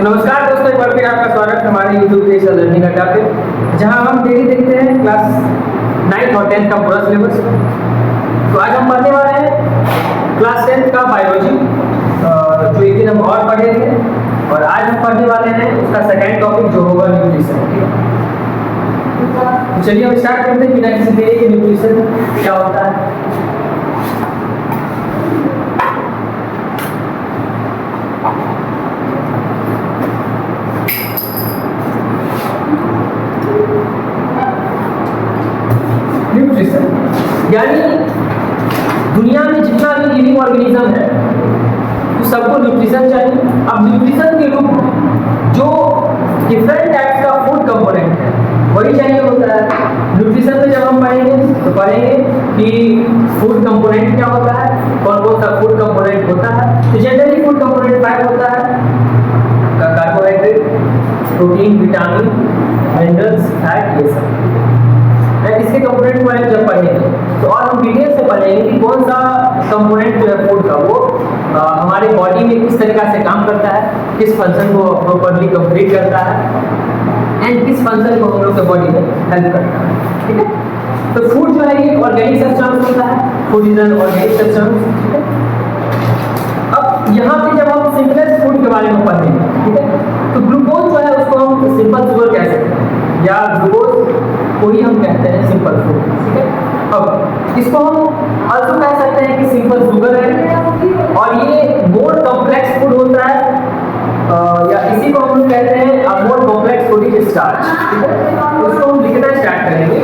नमस्कार दोस्तों, एक बार फिर आपका स्वागत है हमारे YouTube पेज लर्निंग अड्डा पे, जहां हम डेली देखते हैं क्लास 9 और 10 का पूरा सिलेबस। तो आज हम पढ़ने वाले हैं क्लास 10 का बायोलॉजी, जो एक दिन हम और पढ़े थे, और आज हम पढ़ने वाले हैं उसका सेकंड टॉपिक जो होगा न्यूट्रिशन। तो चलिए हम स्टार्ट करते हैं बिना किसी देरी के। न्यूट्रिशन क्या होता है? न्यूट्रिशन यानी दुनिया में जितना भी लिविंग ऑर्गेनिज्म है तो सबको न्यूट्रिशन चाहिए। अब न्यूट्रिशन के रूप में जो डिफरेंट टाइप्स का फूड कंपोनेंट है वही चाहिए होता है। न्यूट्रिशन में जब हम पढ़ेंगे तो पढ़ेंगे कि फूड कंपोनेंट क्या होता है, कौन कौन सा फूड कंपोनेंट होता है। तो जनरली फूड कंपोनेंट 5 होता है: carbohydrate, protein, vitamin, minerals, fat, ये सब। इसके कंपोनेंट को जब पढ़ेंगे तो और हम डिटेल से पढ़ेंगे कि कौन सा कंपोनेंट जो है फूड का वो हमारे बॉडी में किस तरीका से काम करता है, किस फंक्शन को प्रॉपर्ली कंप्लीट करता है एंड किस फंक्शन को हम लोग के बॉडी में हेल्प करता है। ठीक है, तो फूड जो है ये ऑर्गेनिक सब्सटेंस होता है। Food is an organic substance. ठीक है, अब यहाँ पे जब हम सिंपलेस्ट फूड के बारे में पढ़ेंगे, ठीक है, तो ग्लूकोज जो है उसको हम सिंपल शुगर कह सकते हैं, या ग्लूकोज को ही हम कहते हैं सिंपल फूड। ठीक है, अब इसको हम also कह सकते हैं कि सिंपल शुगर है, और ये मोर कॉम्प्लेक्स फूड होता है, या इसी को हम कहते हैं more complex food is starch. ठीक है, तो इसको हम लिखना स्टार्ट करेंगे।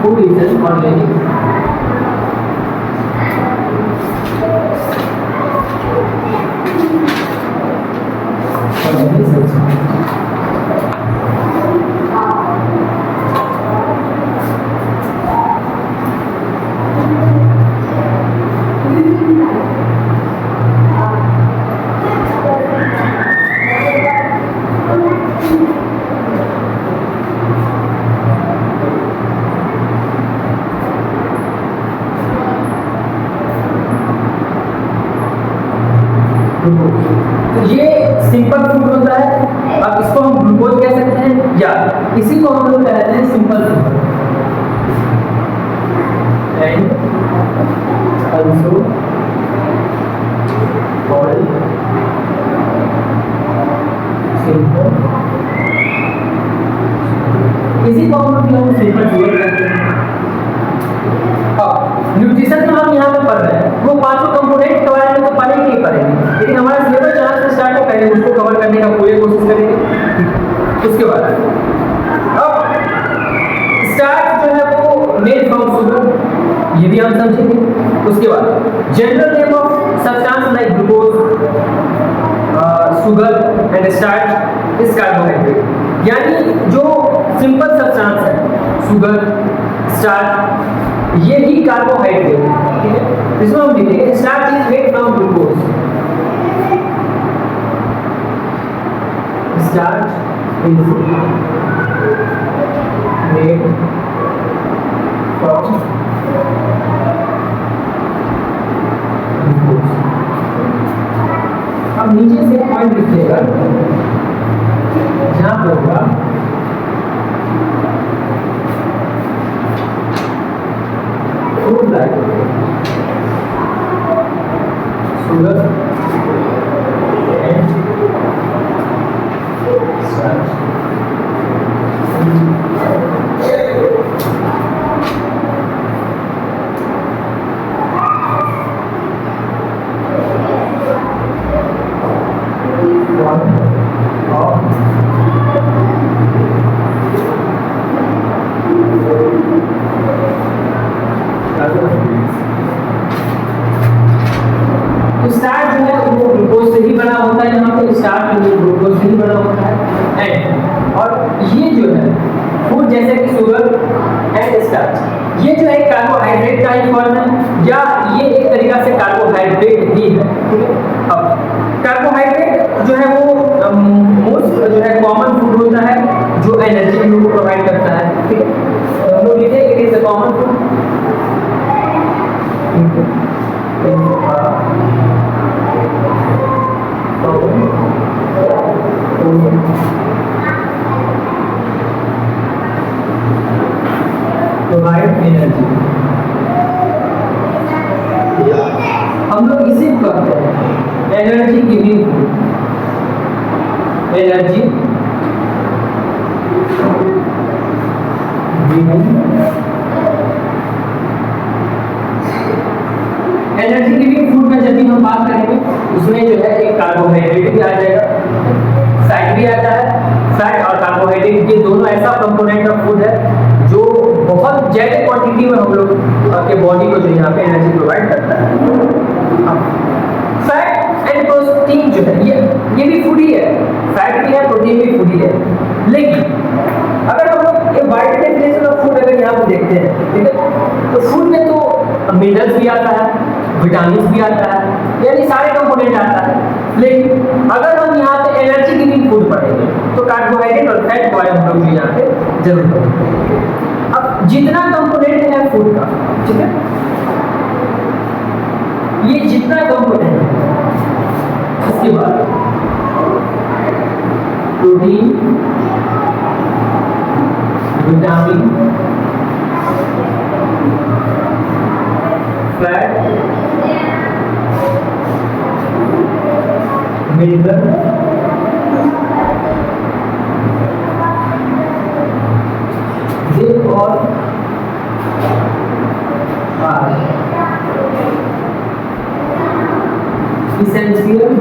फूड इज एन ऑर्गेनिक तो ये सिंपल फूड होता है। अब इसको हम ग्लूकोज कह सकते हैं, या इसी को हम लोग कहते हैं simple sugar and also called simple. इसी को हम लोग सिंपल शुगर कहते हैं। न्यूट्रिशन जो हम यहाँ पे पढ़ रहे हैं वो पांचों कंपोनेंट के बारे में तो पढ़ेंगे ही पढ़ेंगे, लेकिन हमारा सिलेबस जहाँ से स्टार्ट है पहले उसको कवर करने का पूरी कोशिश करेंगे। उसके बाद अब स्टार्च जो है वो मेड फ्रॉम शुगर, ये भी हम समझेंगे। उसके बाद general name of substance like glucose, sugar and starch is carbohydrate, यानी जो सिंपल सब्सटेंस है शुगर, स्टार्च, ये ही कार्बोहाइड्रेट है। ठीक है, इसमें हम लिखेंगे starch is made from glucose, starch is made from glucose. अब नीचे से पॉइंट लिखिएगा जहां पे होगा food like sugar and starch. तो स्टार्च जो है वो ग्लूकोज से ही बना होता है, यहाँ पे स्टार्च जो ग्लूकोज से ही बना होता है। एंड और ये जो है फूड जैसे कि शुगर एंड स्टार्च, ये जो है कार्बोहाइड्रेट का ही फॉर्म है, या ये एक तरीका से कार्बोहाइड्रेट ही है। ठीक है, अब कार्बोहाइड्रेट जो है वो मोस्ट जो है कॉमन फूड होता है जो एनर्जी हम लोग को प्रोवाइड करता है। ठीक है, तो हम लोग लिखेंगे it is a common food energy. हम लोग इसी को कहते हैं energy giving food. Energy energy giving food में जब भी हम बात करेंगे उसमें जो है एक कार्बोहाइड्रेट भी आ जाएगा, फैट भी आता है। फैट और कार्बोहाइड्रेट ये दोनों ऐसा कंपोनेंट ऑफ फूड है जो बहुत ज्यादा क्वांटिटी में हम लोग के बॉडी को जो यहाँ पे एनर्जी प्रोवाइड करता है। फैट एंड प्रोटीन जो है ये भी फूड ही है, फैट भी है, प्रोटीन भी फूड ही है। लेकिन अगर हम लोग एक वाइड डेफिनेशन ऑफ फूड अगर यहाँ पे देखते हैं, ठीक है, तो फूड में तो मिनरल्स भी आता है, विटामिन भी आता है, यानी सारे कंपोनेंट आता है। लेकिन अगर हम यहाँ पे एनर्जी गिविंग फूड पढ़ेंगे तो कार्बोहाइड्रेट और फैट को हम लोग यहाँ पे जरूर पढ़ेंगे। अब जितना कंपोनेंट है फूड का, ठीक है, ये जितना कंपोनेंट है, उसके बाद प्रोटीन, विटामिन, फैट, मिनरल, ये और इसेंशियल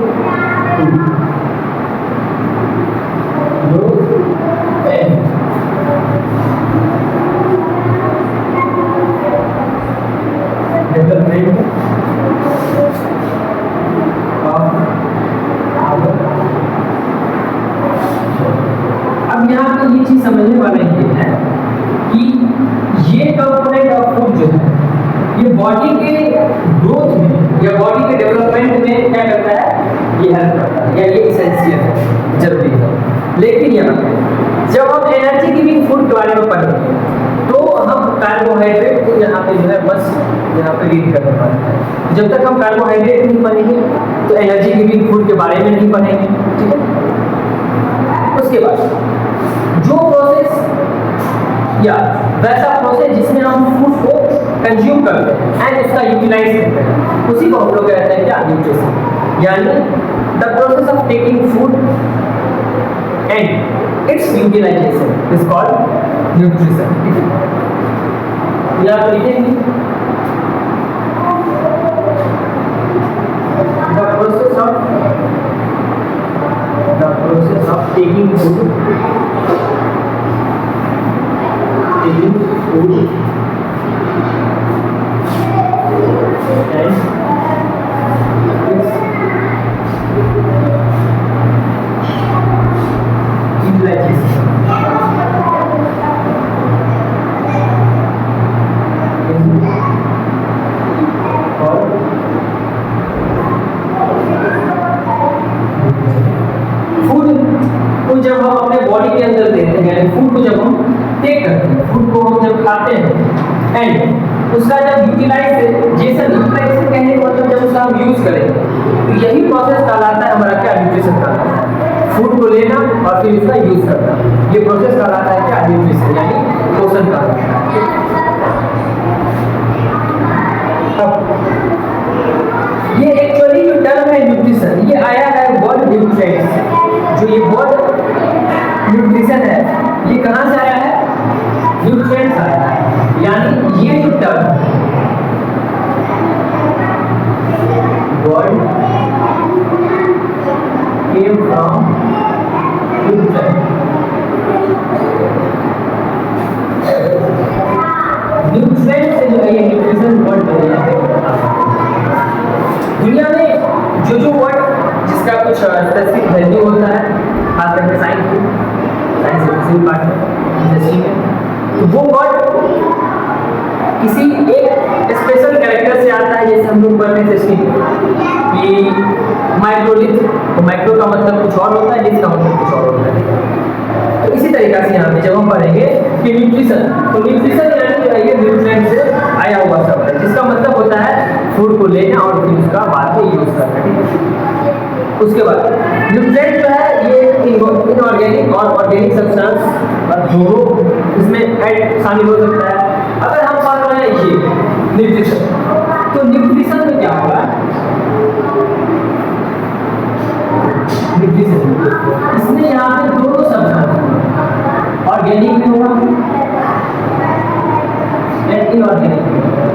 अब यहाँ पे ये चीज समझने वाला ये है कि ये कंपोनेंट ऑफ फूड जो है ये बॉडी के ग्रोथ में या बॉडी के डेवलपमेंट में क्या करता है, ये हेल्प करता है या ये इसेंशियल है, जरूरी है। लेकिन यहाँ पे जब हम एनर्जी गिविंग फूड के बारे में पढ़ेंगे तो हम कार्बोहाइड्रेट को यहाँ पे जो है बस यहाँ पे रीड करने वाले हैं। जब तक हम कार्बोहाइड्रेट नहीं पढ़ेंगे तो एनर्जी गिविंग फूड के बारे में नहीं पढ़ेंगे, ठीक है। उसके बाद जो प्रोसेस या वैसा प्रोसेस जिसमें हम फूड को कंज्यूम करते हैं एंड उसका यूटिलाइज करते हैं, उसी को हम लोग कहते हैं क्या, न्यूट्रिशन। यानी the process of taking food and its utilisation is called nutrition. यहाँ पर लिखेंगे the process of taking food जब हम अपने बॉडी के अंदर देते हैं, फूड को जब हम टेक करते हैं, फूड को हम जब खाते हैं एंड उसका जब यूटिलाइजेशन कहने का मतलब जब उसका हम यूज करेंगे तो यही प्रोसेस कहलाता है हमारा क्या, न्यूट्रिशन कहलाता है। फूड को लेना और फिर उसका यूज करना, ये प्रोसेस कहलाता है क्या, न्यूट्रिशन यानी पोषण कहलाता है। ये एक्चुअली जो टर्म है न्यूट्रिशन, ये आया है वर्ड न्यूट्रिएंट्स। जो ये वर्ड न्यूट्रिशन है ये कहाँ से आया है, न्यूट्रिएंट्स आया है। यानी ये जो term word came from nutrient. Nutrient से जो है ये न्यूट्रिशन वर्ड बना है। दुनिया में जो वर्ड जिसका कुछ स्पेसिफिक वैल्यू होता है, खास करके साइंस पार्ट में, इंडस्ट्री में, तो वो वर्ड किसी एक स्पेशल कैरेक्टर से आता है। जैसे हम लोग पढ़ते थे कि माइक्रोलिथ, तो माइक्रो का मतलब कुछ और होता है, लिथ का मतलब कुछ और होता है। तो इसी तरीके से यहाँ पे जब हम पढ़ेंगे कि न्यूट्रिशन, तो न्यूट्रिशन यानी जो है ये न्यूट्रिएंट से आया हुआ शब्द है, जिसका मतलब होता है फूड को लेना और फिर उसका बाद में यूज करना। उसके बाद न्यूट्रिएंट जो है ये इनऑर्गेनिक और ऑर्गेनिक सब्सटेंस और दोनों इसमें ऐड शामिल हो सकता है। अगर हम न्यूट्रिशन। तो न्यूट्रिशन में क्या होगा, न्यूट्रिशन इसमें यहाँ पे दोनों सब्सटेंस ऑर्गेनिक भी होगा एंड इनऑर्गेनिक भी होगा,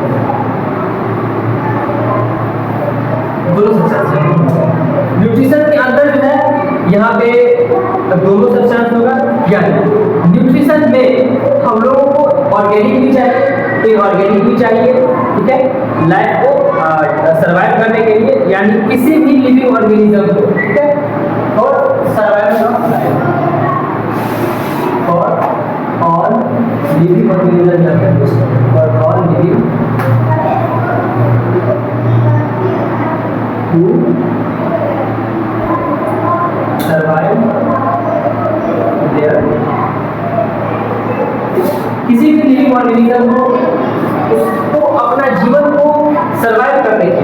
दोनों सब्सटेंस। न्यूट्रिशन के अंदर जो है यहाँ पे दोनों सब्सटेंस होगा, यानी न्यूट्रिशन में हम लोगों को ऑर्गेनिक भी चाहिए, इनऑर्गेनिक भी चाहिए, ठीक है, लाइफ को सर्वाइव करने के लिए, यानी किसी भी लिविंग ऑर्गेनिज्म को, ठीक है, और सर्वाइवल ऑफ लाइफ और ऑल लिविंग ऑर्गेनिज्म और all living to survive there, किसी भी लिविंग ऑर्गेनिज्म को उसको अपना जीवन को सर्वाइव करने की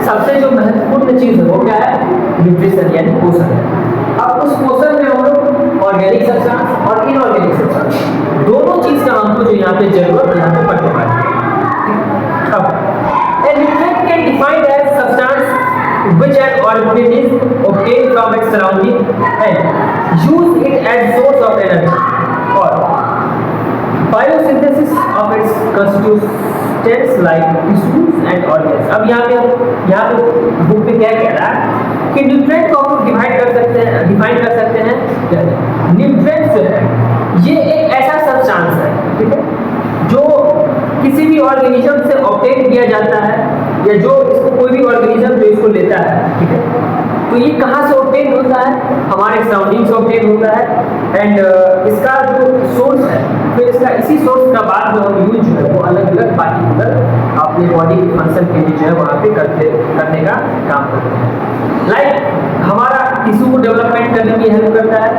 सबसे जो महत्वपूर्ण चीज है वो क्या है, न्यूट्रिशन यानी पोषण है। अब उस पोषण में हम लोग ऑर्गेनिक सब्सटेंस और इनऑर्गेनिक सब्सटेंस दोनों चीज का हमको जो यहाँ पे जरूरत यहाँ पे पड़ने वाली है। अब a nutrient can defined as substance which an organism is obtained from its surrounding and use it as source of energy or biosynthesis of its constituents like tissues and organs। अब यहाँ पे बुक में क्या कह रहा है कि nutrient को हम डिफाइन कर सकते हैं। न्यूट्रिएंट जो है ये एक ऐसा सब्सटेंस है, ठीक है, जो किसी भी ऑर्गेनिज्म से ऑब्टेन किया जाता है, या जो इसको कोई भी ऑर्गेनिज्म जो इसको लेता है, ठीक है, तो ये कहाँ से ऑब्टेन होता है, हमारे सराउंडिंग से ऑब्टेन होता है एंड इसका जो सोर्स है, फिर इसका इसी सोर्स का बाद जो हम यूज जो है वो अलग अलग पार्टिकुलर अपने बॉडी के फंक्शन के लिए जो है वहाँ पे करने का काम करते हैं। लाइक हमारा टिश्यू को डेवलपमेंट करने में हेल्प करता है,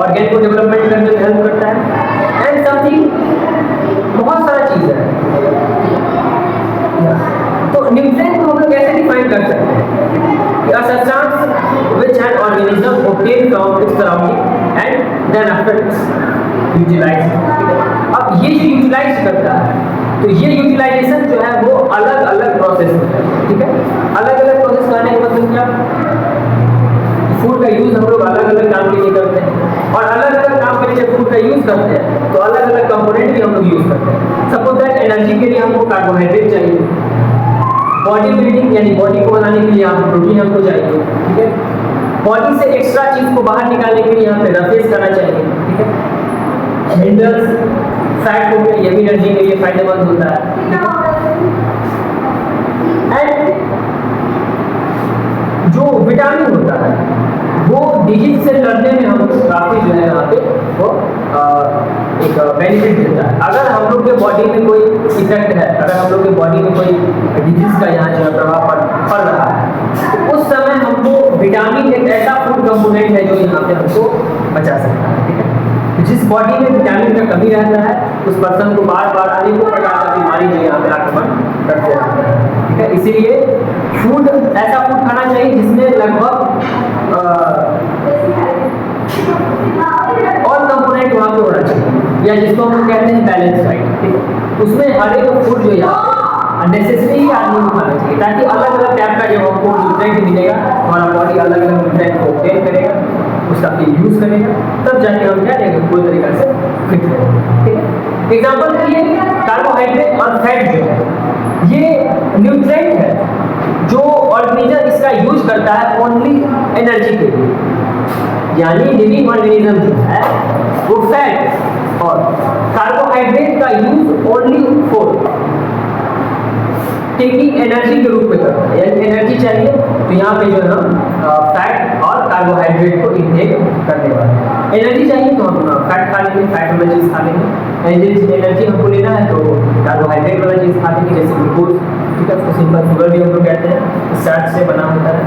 ऑर्गेन को डेवलपमेंट करने में हेल्प करता है एंड समथिंग बहुत सारा चीज़ है। तो न्यूट्रिएंट को हम लोग कैसे डिफाइन कर सकते हैं, a substance which an organism obtained from its surrounding and then after it's utilized। अब ये जो यूटिलाइज करता है, तो ये यूटिलाइजेशन जो है वो अलग अलग प्रोसेस है, ठीक है, अलग अलग प्रोसेस करने का मतलब क्या, फूड का यूज हम लोग अलग अलग काम के लिए करते हैं और अलग अलग काम के लिए जब फूड का यूज करते हैं तो अलग अलग कंपोनेंट भी हम लोग यूज करते हैं। सपोज दैट एनर्जी के लिए हमको कार्बोहाइड्रेट चाहिए, बॉडी बिल्डिंग यानी बॉडी को बनाने के लिए यहाँ प्रोटीन हमको चाहिए, ठीक है, बॉडी से एक्स्ट्रा चीज को बाहर निकालने के लिए यहाँ पे रफेज करना चाहिए, ठीक है, मिनरल्स फैट हो गया, ये भी एनर्जी के लिए फायदेमंद होता है। एंड जो विटामिन होता है वो डिजीज से लड़ने में हमको काफी जो है यहाँ पे वो एक बेनिफिट देता है। अगर हम लोग के बॉडी में कोई इफेक्ट है, अगर हम लोग के बॉडी में कोई डिजीज का यहाँ जो है प्रभाव पड़ रहा है, तो उस समय हमको विटामिन एक ऐसा फूड कंपोनेंट है जो यहाँ पे हमको बचा सकता है, ठीक है। जिस बॉडी में विटामिन का कमी रहता है उस पर्सन को बार बार अनेकों प्रकार का बीमारी जो यहाँ पे आक्रमण करते रहता है, ठीक है। इसीलिए फूड ऐसा फूड खाना चाहिए जिसमें लगभग और कंपोनेंट वहाँ पे होना चाहिए, या जिसको हम कहते हैं बैलेंस डाइट, ठीक है। उसमें हर एक फूड जो यहाँ नेसेसरी आदमी को खाना चाहिए ताकि अलग अलग टाइप का जब हमको न्यूट्रिएंट मिलेगा, हमारा बॉडी अलग अलग न्यूट्रिएंट को ऑब्टेन करेगा, उसका फिर यूज करेगा, तब जाके हम क्या रहेंगे पूरी तरीके से फिट रहेंगे, ठीक है। एग्जाम्पल के लिए कार्बोहाइड्रेट और फैट जो है ये न्यूट्रिएंट है जो ऑर्गेनिज्म इसका यूज करता है ओनली एनर्जी के लिए, यानी लिविंग ऑर्गेनिज्म जो है वो फैट और कार्बोहाइड्रेट का use only for taking energy के रूप में करता है, यानी एनर्जी चाहिए तो यहाँ पे जो है हम फैट और कार्बोहाइड्रेट को इंटेक करने वाले। एनर्जी चाहिए तो हम फैट खा लेंगे, फैट वाला चीज़ खा लेंगे, एनर्जी हमको लेना है तो कार्बोहाइड्रेट वाला चीज़ खा लेंगे, जैसे ग्लूकोज, ठीक है, उसको सिंपल शुगर भी हम लोग कहते हैं, स्टार्च से बना होता है।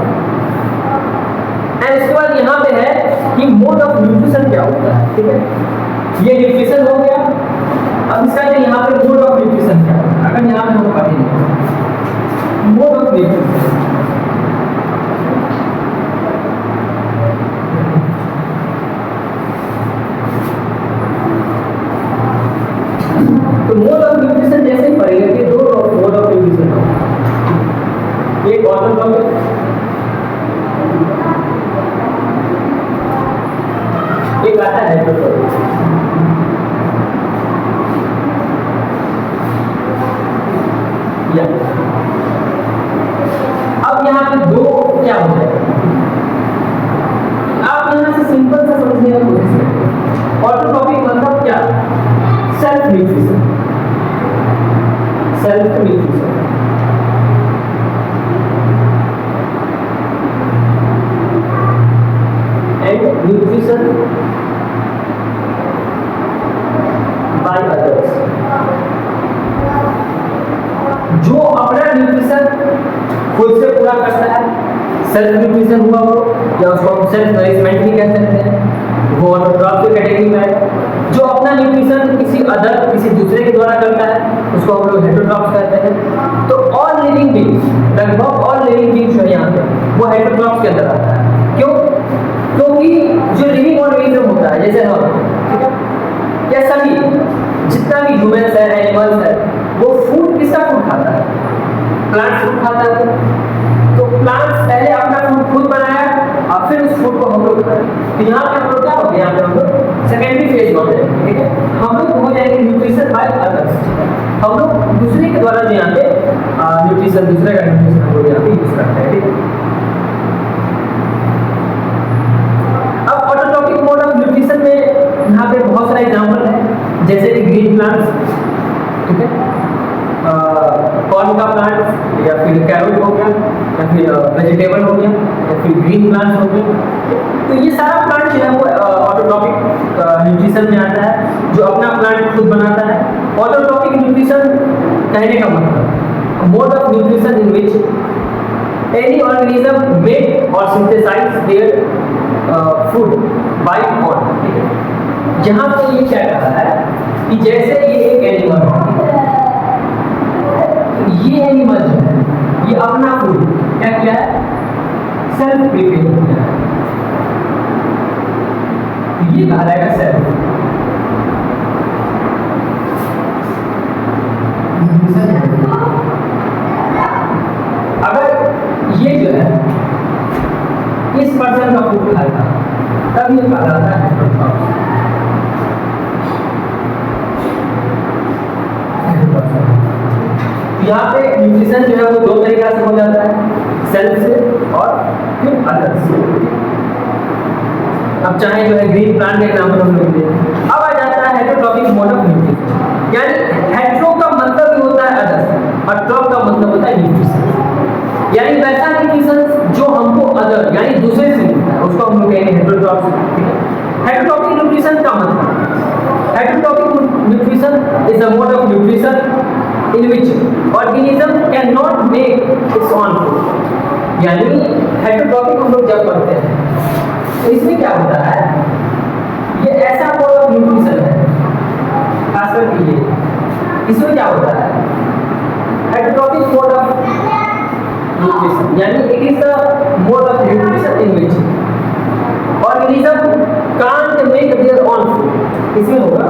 एंड उसके बाद यहाँ पे है कि मोड ऑफ न्यूट्रिशन क्या होता है, ठीक है, ये न्यूट्रिशन हो गया। अब इसका यहाँ पे मोड ऑफ न्यूट्रिशन क्या है, अगर यहाँ पे हम पढ़ेंगे मोड ऑफ न्यूट्रिशन, तो मोड ऑफ न्यूट्रिशन जैसे पढ़ेंगे कि दो मोड आता है हेटेरोट्रॉपिक। अब यहाँ पे दो क्या हो जाएगा, आप यहाँ से सिंपल सा समझने की कोशिश करें। ऑटोट्रॉपिक मतलब क्या, self nutrition, self nutrition. And nutrition by others, जो अपना न्यूट्रिशन खुद से पूरा करता है, सेल्फ न्यूट्रिशन हुआ वो, या उसको हम सेल्फ नरिशमेंट भी कह सकते हैं, वो ऑटोट्रॉपिक कैटेगरी में है। जो अपना न्यूट्रिशन किसी अदर, किसी दूसरे के द्वारा करता है, उसको हम लोग हेटेरोट्रॉप्स कहते हैं। तो ऑल लिविंग बीइंग्स, लगभग ऑल लिविंग बीइंग्स जो है यहाँ पे, वो हेटेरोट्रॉप्स के अंदर आता है। क्यों? क्योंकि जो लिविंग ऑर्गेनिज्म होता है, जैसे हम, ठीक है, या सभी जितना भी ह्यूमंस है, एनिमल्स है, वो फूड, किसका फूड खाता है, प्लांट्स फूड खाता है। तो प्लांट्स पहले अपना फूड खुद बनाया और फिर उस फूड को हम लोग खाए। तो यहाँ पे हम लोग क्या हो गए, यहाँ पे हम लोग सेकेंडरी फेज में होते हैं, ठीक है, हम लोग हो जाएंगे न्यूट्रिशन बाय अदर्स। हम लोग दूसरे के द्वारा जो यहाँ पे न्यूट्रिशन, दूसरे का न्यूट्रिशन हम लोग यहाँ पे यूज करते हैं, ठीक है। अब ऑटोट्रॉपिक मोड ऑफ न्यूट्रिशन में यहाँ पे बहुत सारे एग्जाम्पल है, जैसे कि ग्रीन प्लांट्स, ठीक है, कॉर्न का प्लांट, या फिर कैरोट हो गया, या फिर वेजिटेबल हो गया, या फिर ग्रीन प्लांट हो गया। तो ये सारा प्लांट जो है वो ऑटोट्रॉपिक न्यूट्रिशन में आता है, जो अपना प्लांट खुद बनाता है। ऑटोट्रॉपिक न्यूट्रिशन कहने का मतलब mode of nutrition in which any organism make और synthesize their food by own, ठीक है। जहाँ पे ये क्या कहा है कि जैसे ये एक एनिमल है, ये एनिमल जो है ये अपना फूड क्या किया है, सेल्फ प्रिपेयर किया है, ये कहा जाएगा सेल्फ। अगर ये जो है इस पर्सन का फूड खाएगा, तब ये कहा जाता है हेटेरोट्रॉपिक। यहाँ पे न्यूट्रिशन जो है वो दो तरीका से हो जाता है, सेल्फ से और फिर अदर से। अब चाहे जो है ग्रीन प्लांट का एग्जांपल हम लोग लें। अब आ जाता है हेटेरोट्रॉपिक मोड ऑफ न्यूट्रिशन, यानी हेटेरो का मतलब ही होता है अदर और ट्रॉप का मतलब होता है न्यूट्रिशन, यानी वैसा न्यूट्रिशन जो हमको अदर यानी दूसरे से मिलता है, उसको हम लोग कहेंगे हेटेरोट्रॉपिक। हेटेरोट्रॉपिक न्यूट्रिशन का मतलब, heterotrophic nutrition is a mode of nutrition in which organism cannot make its own food। यानी हेटेरोट्रॉपिक हम लोग जब पढ़ते हैं तो इसमें क्या होता है, ये ऐसा मोड ऑफ न्यूट्रिशन है, खास करके ये, इसमें क्या होता है, हेटेरोट्रॉपिक मोड ऑफ न्यूट्रिशन, यानी it is the mode of nutrition in which organism can't make their own food. इसमें होगा